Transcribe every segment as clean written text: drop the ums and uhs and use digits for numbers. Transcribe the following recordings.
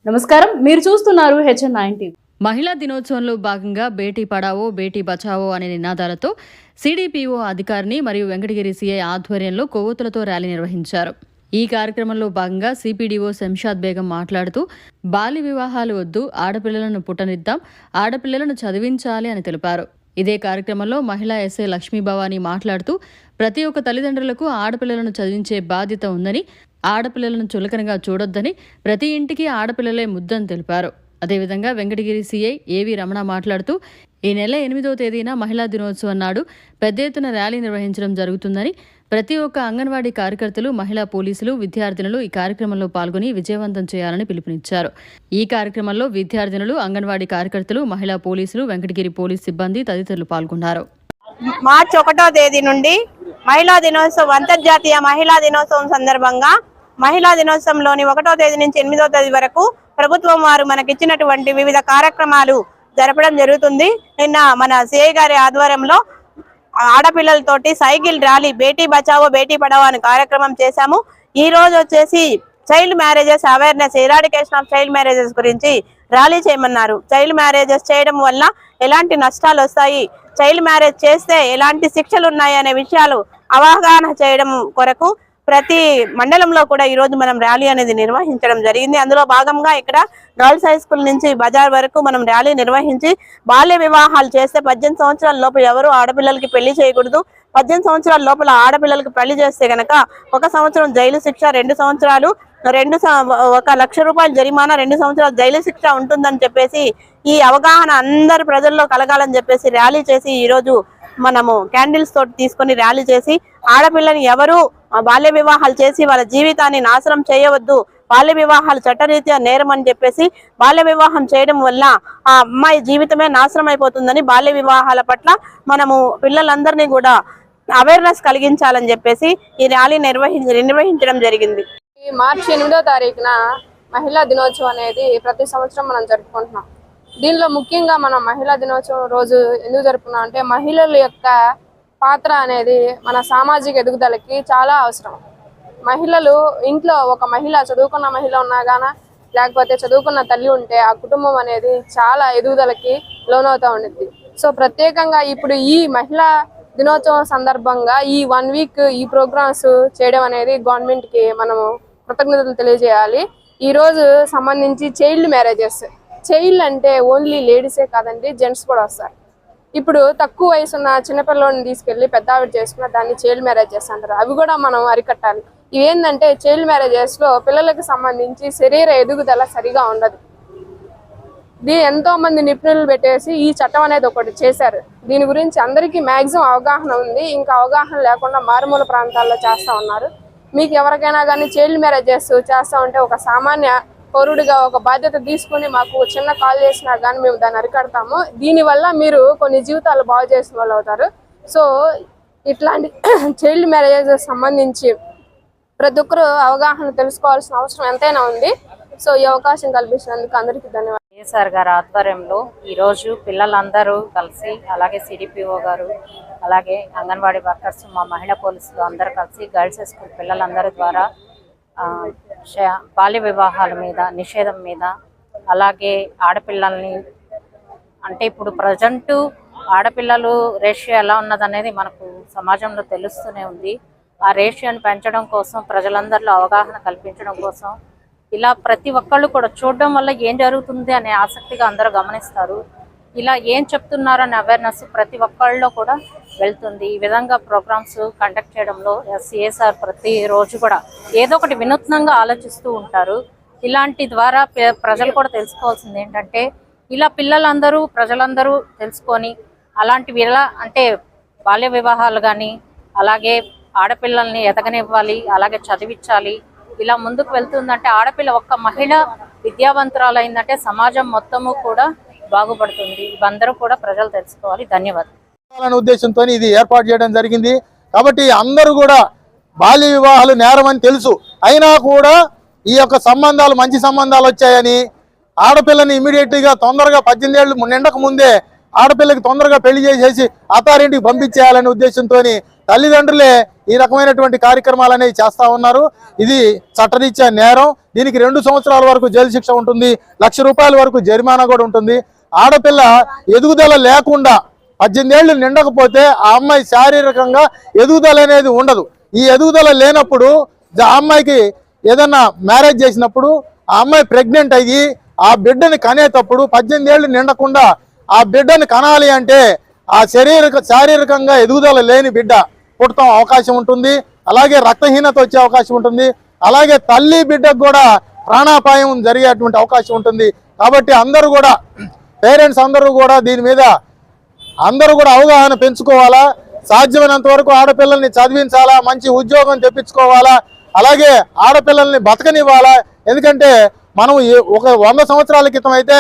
నమస్కారం, మీరు చూస్తున్నారు HN9 టీవీ. మహిళా దినోత్సవంలో భాగంగా బేటీ పడావో బేటీ బచావో అనే నినాదాలతో సిడిపిఓ అధికారిని మరియు వెంకటగిరి సిఐ ఆధ్వర్యంలో కొవ్వొత్తులతో ర్యాలీ నిర్వహించారు. ఈ కార్యక్రమంలో భాగంగా సిపిడిఓ శంషాద్ బేగం మాట్లాడుతూ బాల్య వివాహాలు వద్దు, ఆడపిల్లలను పుట్టనిద్దాం, ఆడపిల్లలను చదివించాలి అని తెలిపారు. ఇదే కార్యక్రమంలో మహిళా ఎస్ఐ లక్ష్మీభవాని మాట్లాడుతూ ప్రతి ఒక్క తల్లిదండ్రులకు ఆడపిల్లలను చదివించే బాధ్యత ఉందని, ఆడపిల్లలను చులకనగా చూడొద్దని, ప్రతి ఇంటికి ఆడపిల్లలే ముద్దని తెలిపారు. అదేవిధంగా వెంకటగిరి సిఐ ఏవి రమణ మాట్లాడుతూ ఈ నెల 8వ తేదీన మహిళా దినోత్సవం నాడు పెద్ద ఎత్తున ర్యాలీ నిర్వహించడం జరుగుతుందని, ప్రతి ఒక్క అంగన్వాడీ కార్యకర్తలు, మహిళా పోలీసులు, విద్యార్థినులు ఈ కార్యక్రమంలో పాల్గొని విజయవంతం చేయాలని పిలుపునిచ్చారు. ఈ కార్యక్రమంలో విద్యార్థినులు, అంగన్వాడీ కార్యకర్తలు, మహిళా పోలీసులు, వెంకటగిరి పోలీస్ సిబ్బంది తదితరులు పాల్గొన్నారు. మార్చి 1వ తేదీ నుండి మహిళా దినోత్సవం, అంతర్జాతీయ మహిళా దినోత్సవం సందర్భంగా మహిళా దినోత్సవంలోని 1వ తేదీ నుంచి 8వ తేదీ వరకు ప్రభుత్వం వారు మనకిచ్చినటువంటి వివిధ కార్యక్రమాలు జరపడం జరుగుతుంది. నిన్న మన సిఐ గారి ఆధ్వర్యంలో ఆడపిల్లలతోటి సైకిల్ ర్యాలీ, బేటీ బచావో బేటీ పడావో అనే కార్యక్రమం చేశాము. ఈ రోజు వచ్చేసి child marriages awareness, eradication of child marriages గురించి ర్యాలీ చేయమన్నారు. చైల్డ్ మ్యారేజెస్ చేయడం వల్ల ఎలాంటి నష్టాలు వస్తాయి, చైల్డ్ మ్యారేజ్ చేస్తే ఎలాంటి శిక్షలు ఉన్నాయి అనే విషయాలు అవగాహన చేయడం కొరకు ప్రతి మండలంలో కూడా ఈ రోజు మనం ర్యాలీ అనేది నిర్వహించడం జరిగింది. అందులో భాగంగా ఇక్కడ గర్ల్స్ హై స్కూల్ నుంచి బజార్ వరకు మనం ర్యాలీ నిర్వహించి బాల్య వివాహాలు చేస్తే 18 సంవత్సరాల లోపు ఎవరు ఆడపిల్లలకి పెళ్లి చేయకూడదు, 18 సంవత్సరాల లోపల ఆడపిల్లలకి పెళ్లి చేస్తే గనక 1 సంవత్సరం జైలు శిక్ష, 2 సంవత్సరాలు 1 లక్ష రూపాయల జరిమానా, 2 సంవత్సరాల జైలు శిక్ష ఉంటుందని చెప్పేసి ఈ అవగాహన అందరు ప్రజల్లో కలగాలని చెప్పేసి ర్యాలీ చేసి ఈ రోజు మనము క్యాండిల్స్ తోటి తీసుకొని ర్యాలీ చేసి ఆడపిల్లని ఎవరు బాల్య వివాహాలు చేసి వాళ్ళ జీవితాన్ని నాశనం చేయవద్దు, బాల్య వివాహాలు చట్టరీత్యా నేరం అని చెప్పేసి బాల్య వివాహం చేయడం వల్ల ఆ అమ్మాయి జీవితమే నాశనం అయిపోతుందని బాల్య వివాహాల పట్ల మనము పిల్లలందరినీ కూడా అవేర్నెస్ కలిగించాలని చెప్పేసి ఈ ర్యాలీ నిర్వహించడం జరిగింది. ఈ మార్చి 8వ తారీఖున మహిళా దినోత్సవం అనేది ప్రతి సంవత్సరం మనం జరుపుకుంటున్నాం. దీనిలో ముఖ్యంగా మనం మహిళా దినోత్సవం రోజు ఎందుకు జరుపుకున్నాం అంటే మహిళల యొక్క పాత్ర అనేది మన సామాజిక ఎదుగుదలకి చాలా అవసరం. మహిళలు ఇంట్లో ఒక మహిళ, చదువుకున్న మహిళ ఉన్నా గానా లేకపోతే చదువుకున్న తల్లి ఉంటే ఆ కుటుంబం అనేది చాలా ఎదుగుదలకి లోనవుతూ ఉండిద్ది. సో ప్రత్యేకంగా ఇప్పుడు ఈ మహిళా దినోత్సవం సందర్భంగా ఈ 1 వీక్ ఈ ప్రోగ్రామ్స్ చేయడం అనేది గవర్నమెంట్కి మనము కృతజ్ఞతలు తెలియజేయాలి. ఈరోజు సంబంధించి చైల్డ్ మ్యారేజెస్, చైల్డ్ అంటే ఓన్లీ లేడీసే కాదండి, జెంట్స్ కూడా వస్తారు. ఇప్పుడు తక్కువ వయసు ఉన్న చిన్నపిల్లని తీసుకెళ్లి పెద్ద ఆవిడ చేసుకున్న దాన్ని చైల్డ్ మ్యారేజెస్ అంటారు. అవి కూడా మనం అరికట్టాలి. ఇవేంటంటే చైల్డ్ మ్యారేజెస్ లో పిల్లలకు సంబంధించి శరీర ఎదుగుదల సరిగా ఉండదు. ఎంతో మంది నిపుణులు పెట్టేసి ఈ చట్టం అనేది ఒకటి చేశారు. దీని గురించి అందరికీ మ్యాక్సిమం అవగాహన ఉంది. ఇంకా అవగాహన లేకుండా మారుమూల ప్రాంతాల్లో చేస్తూ ఉన్నారు. మీకు ఎవరికైనా కానీ చైల్డ్ మ్యారేజెస్ చేస్తూ ఉంటే ఒక సామాన్య పౌరుడిగా ఒక బాధ్యత తీసుకుని మాకు చిన్న కాల్ చేసినా కానీ మేము దాన్ని అరికడతాము. దీనివల్ల మీరు కొన్ని జీవితాలు బాగు చేసిన వాళ్ళు అవుతారు. సో ఇట్లాంటి చైల్డ్ మ్యారేజెస్ సంబంధించి ప్రతి ఒక్కరు అవగాహన తెలుసుకోవాల్సిన అవసరం ఎంతైనా ఉంది. సో ఈ అవకాశం కల్పించినందుకు అందరికీ ధన్యవాదాలు. కేసీఆర్ గారి ఆధ్వర్యంలో ఈరోజు పిల్లలందరూ కలిసి, అలాగే సిడిపిఓ గారు, అలాగే అంగన్వాడీ వర్కర్స్, మా మహిళా పోలీసులు అందరూ కలిసి గర్ల్స్ స్కూల్ పిల్లలందరి ద్వారా బాల్య వివాహాల మీద, నిషేధం మీద, అలాగే ఆడపిల్లల్ని అంటే ఇప్పుడు ప్రజెంటు ఆడపిల్లలు రేషియో ఎలా ఉన్నదనేది మనకు సమాజంలో తెలుస్తూనే ఉంది. ఆ రేషియోని పెంచడం కోసం, ప్రజలందరిలో అవగాహన కల్పించడం కోసం ఇలా ప్రతి ఒక్కళ్ళు కూడా చూడడం వల్ల ఏం జరుగుతుంది అనే ఆసక్తిగా అందరూ గమనిస్తారు. ఇలా ఏం చెప్తున్నారనే అవేర్నెస్ ప్రతి ఒక్కళ్ళలో కూడా వెళ్తుంది. ఈ విధంగా ప్రోగ్రామ్స్ కండక్ట్ చేయడంలో సిఎస్ఆర్ ప్రతిరోజు కూడా ఏదో ఒకటి వినూత్నంగా ఆలోచిస్తూ ఉంటారు. ఇలాంటి ద్వారా ప్రజలు కూడా తెలుసుకోవాల్సింది ఏంటంటే ఇలా పిల్లలందరూ, ప్రజలందరూ తెలుసుకొని అలాంటివి ఎలా అంటే బాల్య వివాహాలు కానీ, అలాగే ఆడపిల్లల్ని ఎదగనివ్వాలి, అలాగే చదివించాలి. ఇలా ముందుకు వెళ్తుందంటే ఆడపిల్ల ఒక్క మహిళ విద్యావంతురాలైందంటే సమాజం మొత్తము కూడా బాగుపడుతుంది. ఇవందరూ కూడా ప్రజలు తెలుసుకోవాలి. ధన్యవాదాలు. ఉద్దేశంతో ఇది ఏర్పాటు చేయడం జరిగింది. కాబట్టి అందరూ కూడా బాల్య వివాహాలు నేరం అని తెలుసు, అయినా కూడా ఈ యొక్క సంబంధాలు మంచి సంబంధాలు వచ్చాయని ఆడపిల్లని ఇమీడియట్గా తొందరగా 18 ఏళ్ళు నిండక ముందే ఆడపిల్లకి తొందరగా పెళ్లి చేసేసి అత్తారింటికి పంపించేయాలనే ఉద్దేశంతో తల్లిదండ్రులే ఈ రకమైనటువంటి కార్యక్రమాలు అనేవి చేస్తా ఉన్నారు. ఇది చట్టరీత్యా నేరం. దీనికి 2 సంవత్సరాల వరకు జైలు శిక్ష ఉంటుంది, 1,00,000 రూపాయల వరకు జరిమానా కూడా ఉంటుంది. ఆడపిల్ల ఎదుగుదల లేకుండా 18 ఏళ్ళు నిండకపోతే ఆ అమ్మాయి శారీరకంగా ఎదుగుదల అనేది ఉండదు. ఈ ఎదుగుదల లేనప్పుడు ఆ అమ్మాయికి ఏదన్నా మ్యారేజ్ చేసినప్పుడు ఆ అమ్మాయి ప్రెగ్నెంట్ అయ్యి ఆ బిడ్డని కనేటప్పుడు 18 ఏళ్ళు నిండకుండా ఆ బిడ్డని కనాలి అంటే ఆ శారీరకంగా ఎదుగుదల లేని బిడ్డ పుట్టడం అవకాశం ఉంటుంది. అలాగే రక్తహీనత వచ్చే అవకాశం ఉంటుంది. అలాగే తల్లి బిడ్డకు కూడా ప్రాణాపాయం జరిగేటువంటి అవకాశం ఉంటుంది. కాబట్టి అందరూ కూడా పేరెంట్స్ అందరూ కూడా దీని మీద అందరూ కూడా అవగాహన పెంచుకోవాలా. సాధ్యమైనంత వరకు ఆడపిల్లల్ని చదివించాలా, మంచి ఉద్యోగం తెప్పించుకోవాలా, అలాగే ఆడపిల్లల్ని బతకనివ్వాలా. ఎందుకంటే మనం ఒక 100 సంవత్సరాల క్రితం అయితే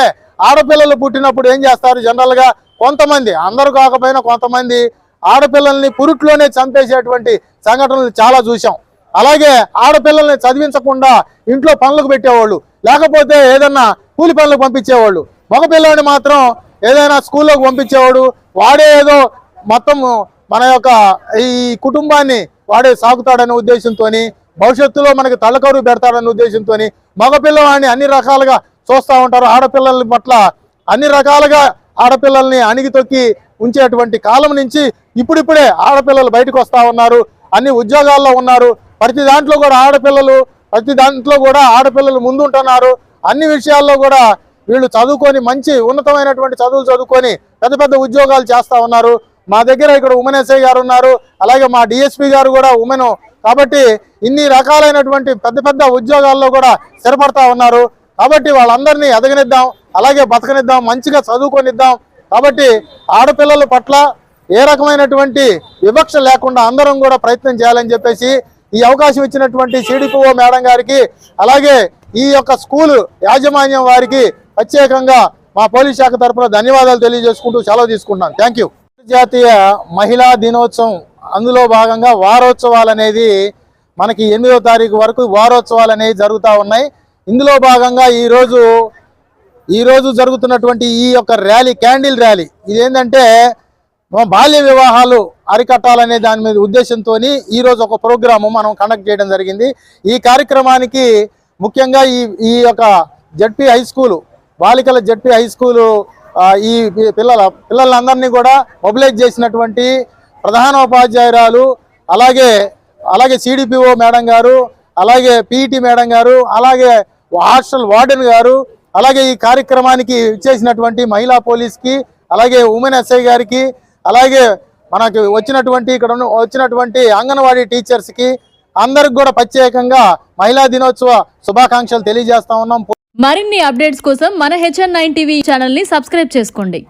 ఆడపిల్లలు పుట్టినప్పుడు ఏం చేస్తారు, జనరల్గా కొంతమంది, అందరూ కాకపోయినా కొంతమంది ఆడపిల్లల్ని పురుట్లోనే చంపేసేటువంటి సంఘటనలు చాలా చూసాం. అలాగే ఆడపిల్లల్ని చదివించకుండా ఇంట్లో పనులకు పెట్టేవాళ్ళు, లేకపోతే ఏదన్నా కూలి పనులకు పంపించేవాళ్ళు. మగపిల్లని మాత్రం ఏదైనా స్కూల్లోకి పంపించేవాడు. వాడే ఏదో మొత్తం మన యొక్క ఈ కుటుంబాన్ని వాడే సాగుతాడనే ఉద్దేశంతో, భవిష్యత్తులో మనకి తలకరు పెడతాడనే ఉద్దేశంతో మగపిల్లవాడిని అన్ని రకాలుగా చూస్తూ ఉంటారు. ఆడపిల్లల పట్ల అన్ని రకాలుగా ఆడపిల్లల్ని అణిగితొక్కి ఉంచేటువంటి కాలం నుంచి ఇప్పుడిప్పుడే ఆడపిల్లలు బయటకు వస్తూ ఉన్నారు, అన్ని ఉద్యోగాల్లో ఉన్నారు. ప్రతి దాంట్లో కూడా ఆడపిల్లలు ముందుంటున్నారు. అన్ని విషయాల్లో కూడా వీళ్ళు చదువుకొని మంచి ఉన్నతమైనటువంటి చదువులు చదువుకొని పెద్ద పెద్ద ఉద్యోగాలు చేస్తూ ఉన్నారు. మా దగ్గర ఇక్కడ ఉమెన్ ఎస్ఐ గారు ఉన్నారు, అలాగే మా డిఎస్పీ గారు కూడా ఉమెన్. కాబట్టి ఇన్ని రకాలైనటువంటి పెద్ద పెద్ద ఉద్యోగాల్లో కూడా స్థిరపడతా ఉన్నారు. కాబట్టి వాళ్ళందరినీ ఎదగనిద్దాం, అలాగే బతకనిద్దాం, మంచిగా చదువుకొనిద్దాం. కాబట్టి ఆడపిల్లల పట్ల ఏ రకమైనటువంటి వివక్ష లేకుండా అందరం కూడా ప్రయత్నం చేయాలని చెప్పేసి ఈ అవకాశం ఇచ్చినటువంటి సిడిపిఓ మేడం గారికి, అలాగే ఈ యొక్క స్కూలు యాజమాన్యం వారికి ప్రత్యేకంగా మా పోలీస్ శాఖ తరఫున ధన్యవాదాలు తెలియజేసుకుంటూ సెలవు తీసుకుంటున్నాను. Thank you. జాతీయ మహిళా దినోత్సవం అందులో భాగంగా వారోత్సవాలు అనేది మనకి 8వ తారీఖు వరకు వారోత్సవాలు అనేవి జరుగుతూ ఉన్నాయి. ఇందులో భాగంగా ఈరోజు జరుగుతున్నటువంటి ఈ యొక్క ర్యాలీ, క్యాండిల్ ర్యాలీ, ఇదేంటంటే బాల్య వివాహాలు అరికట్టాలనే దాని మీద ఉద్దేశంతో ఈరోజు ఒక ప్రోగ్రాము మనం కండక్ట్ చేయడం జరిగింది. ఈ కార్యక్రమానికి ముఖ్యంగా ఈ యొక్క జడ్పీ హై స్కూలు, బాలికల జడ్పీ హై స్కూలు ఈ పిల్లలందరినీ కూడా మొబిలైజ్ చేసినటువంటి ప్రధానోపాధ్యాయురాలు, అలాగే సిడిపిఓ మేడం గారు, అలాగే పీఈటీ మేడం గారు, అలాగే హాస్టల్ వార్డెన్ గారు, అలాగే ఈ కార్యక్రమానికి ఇచ్చేసినటువంటి మహిళా పోలీస్కి, అలాగే ఉమెన్ ఎస్ఐ గారికి, అలాగే మనకి వచ్చినటువంటి అంగన్వాడీ టీచర్స్కి అందరికి కూడా ప్రత్యేకంగా మహిళా దినోత్సవ శుభాకాంక్షలు తెలియజేస్తా ఉన్నాం. మరిన్ని అప్డేట్స్ కోసం మన HN9 టీవీ ఛానల్ని సబ్స్క్రైబ్ చేసుకోండి.